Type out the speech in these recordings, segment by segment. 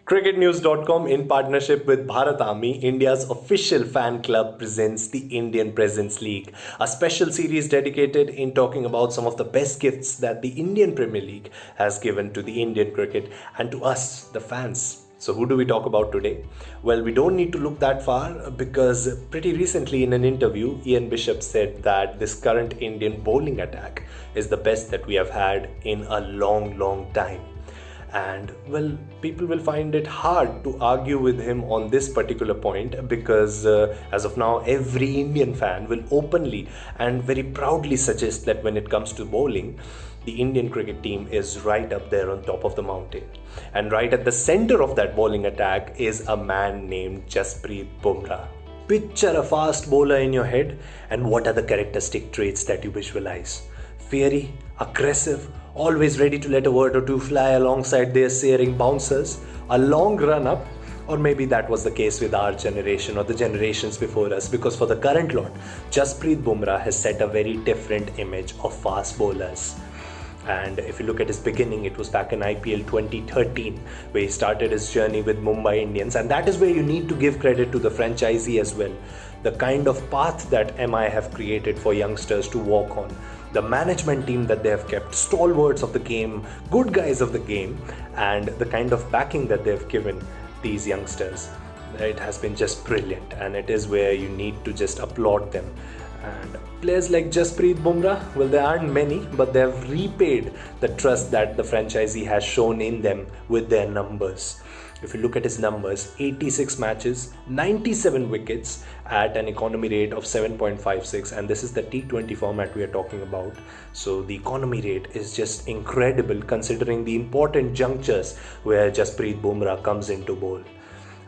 Cricketnews.com in partnership with Bharat Army, India's official fan club, presents the Indian Presence League, a special series dedicated in talking about some of the best gifts that the Indian Premier League has given to the Indian cricket and to us, the fans. So, who do we talk about today? Well, we don't need to look that far because pretty recently in an interview, Ian Bishop said that this current Indian bowling attack is the best that we have had in a long time. And well, people will find it hard to argue with him on this particular point because as of now, every Indian fan will openly and very proudly suggest that when it comes to bowling, the Indian cricket team is right up there on top of the mountain. And right at the center of that bowling attack is a man named Jasprit Bumrah. Picture a fast bowler in your head, and what are the characteristic traits that you visualize? Fiery, aggressive, always ready to let a word or two fly alongside their searing bouncers, a long run up, or maybe that was the case with our generation or the generations before us, because for the current lot, Jasprit Bumrah has set a very different image of fast bowlers. And if you look at his beginning, it was back in IPL 2013 where he started his journey with Mumbai Indians, and that is where you need to give credit to the franchisee as well. The kind of path that MI have created for youngsters to walk on, the management team that they have kept, stalwarts of the game, good guys of the game, and the kind of backing that they have given these youngsters. It has been just brilliant, and it is where you need to just applaud them. And players like Jasprit Bumrah, well, there aren't many, but they have repaid the trust that the franchisee has shown in them with their numbers. If you look at his numbers, 86 matches, 97 wickets at an economy rate of 7.56, and this is the T20 format we are talking about. So the economy rate is just incredible considering the important junctures where Jasprit Bumrah comes into bowl.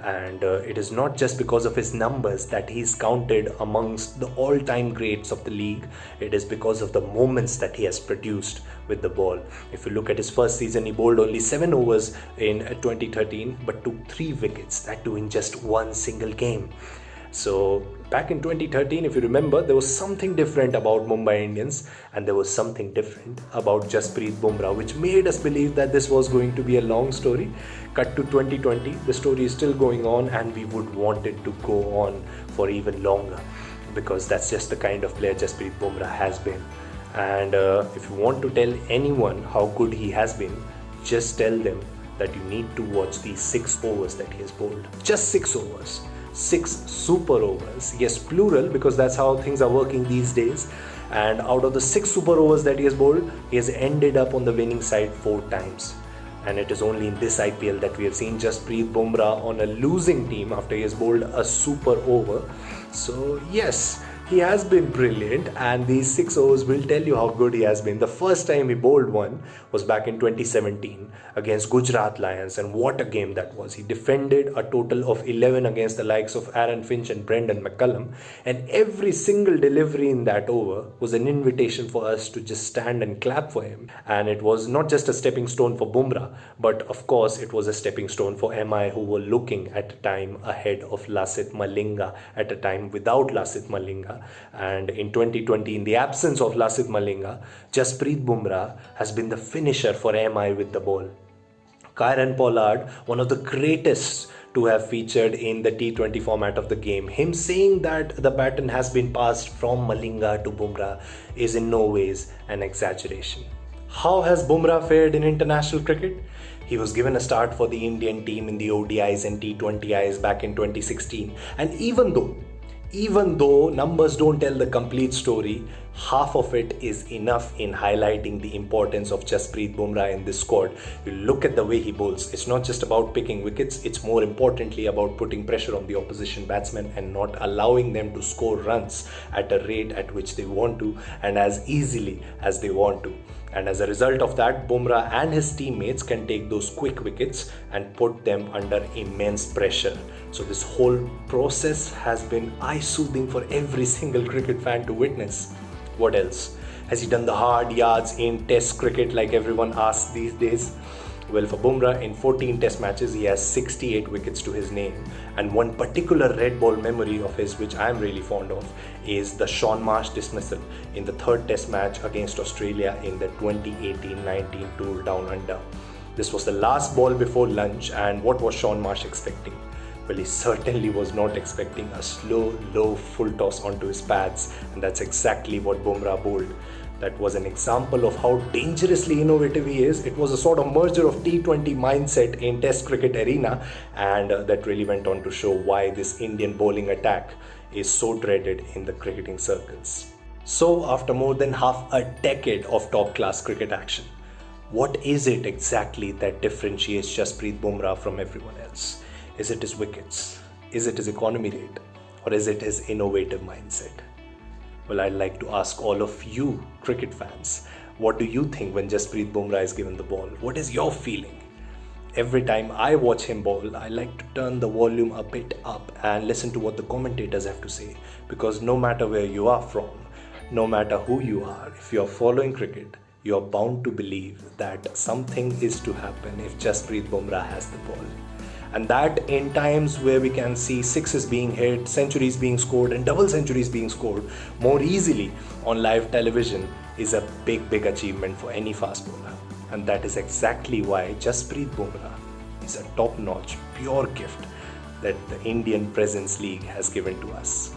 And it is not just because of his numbers that he's counted amongst the all-time greats of the league. It is because of the moments that he has produced with the ball. If you look at his first season, he bowled only 7 overs in 2013 but took 3 wickets, that too in just one single game. So back in 2013, if you remember, there was something different about Mumbai Indians, and there was something different about Jasprit Bumrah, which made us believe that this was going to be a long story. Cut to 2020, the story is still going on, and we would want it to go on for even longer because that's just the kind of player Jasprit Bumrah has been. And if you want to tell anyone how good he has been, just tell them that you need to watch these 6 overs that he has bowled. Just 6 overs. 6 super overs, yes, plural, because that's how things are working these days. And out of the 6 super overs that he has bowled, he has ended up on the winning side 4 times. And it is only in this IPL that we have seen Jasprit Bumrah on a losing team after he has bowled a super over. So yes, he has been brilliant, and these 6 overs will tell you how good he has been. The first time he bowled one was back in 2017 against Gujarat Lions, and what a game that was. He defended a total of 11 against the likes of Aaron Finch and Brendan McCullum, and every single delivery in that over was an invitation for us to just stand and clap for him. And it was not just a stepping stone for Bumrah, but of course it was a stepping stone for MI, who were looking at a time ahead of Lasith Malinga, at a time without Lasith Malinga. And in 2020, in the absence of Lasith Malinga, Jasprit Bumrah has been the finisher for MI with the ball. Kieron Pollard, one of the greatest to have featured in the T20 format of the game, him saying that the baton has been passed from Malinga to Bumrah is in no ways an exaggeration. How has Bumrah fared in international cricket? He was given a start for the Indian team in the ODIs and T20Is back in 2016, and even though numbers don't tell the complete story, half of it is enough in highlighting the importance of Jasprit Bumrah in this squad. You look at the way he bowls, it's not just about picking wickets, it's more importantly about putting pressure on the opposition batsmen and not allowing them to score runs at a rate at which they want to and as easily as they want to. And as a result of that, Bumrah and his teammates can take those quick wickets and put them under immense pressure. So this whole process has been eye-soothing for every single cricket fan to witness. What else? Has he done the hard yards in Test cricket like everyone asks these days? Well, for Bumrah, in 14 Test matches, he has 68 wickets to his name. And one particular red ball memory of his, which I am really fond of, is the Sean Marsh dismissal in the 3rd Test match against Australia in the 2018-19 Tour Down Under. This was the last ball before lunch, and what was Sean Marsh expecting? Well, he certainly was not expecting a slow, low full toss onto his pads, and that's exactly what Bumrah bowled. That was an example of how dangerously innovative he is. It was a sort of merger of T20 mindset in Test cricket arena, and that really went on to show why this Indian bowling attack is so dreaded in the cricketing circles. So, after more than half a decade of top-class cricket action, what is it exactly that differentiates Jasprit Bumrah from everyone else? Is it his wickets? Is it his economy rate? Or is it his innovative mindset? Well, I'd like to ask all of you cricket fans, what do you think when Jasprit Bumrah is given the ball? What is your feeling? Every time I watch him bowl, I like to turn the volume a bit up and listen to what the commentators have to say, because no matter where you are from, no matter who you are, if you are following cricket, you are bound to believe that something is to happen if Jasprit Bumrah has the ball. And that in times where we can see sixes being hit, centuries being scored and double centuries being scored more easily on live television is a big achievement for any fast bowler. And that is exactly why Jasprit Bumrah is a top-notch, pure gift that the Indian Presence League has given to us.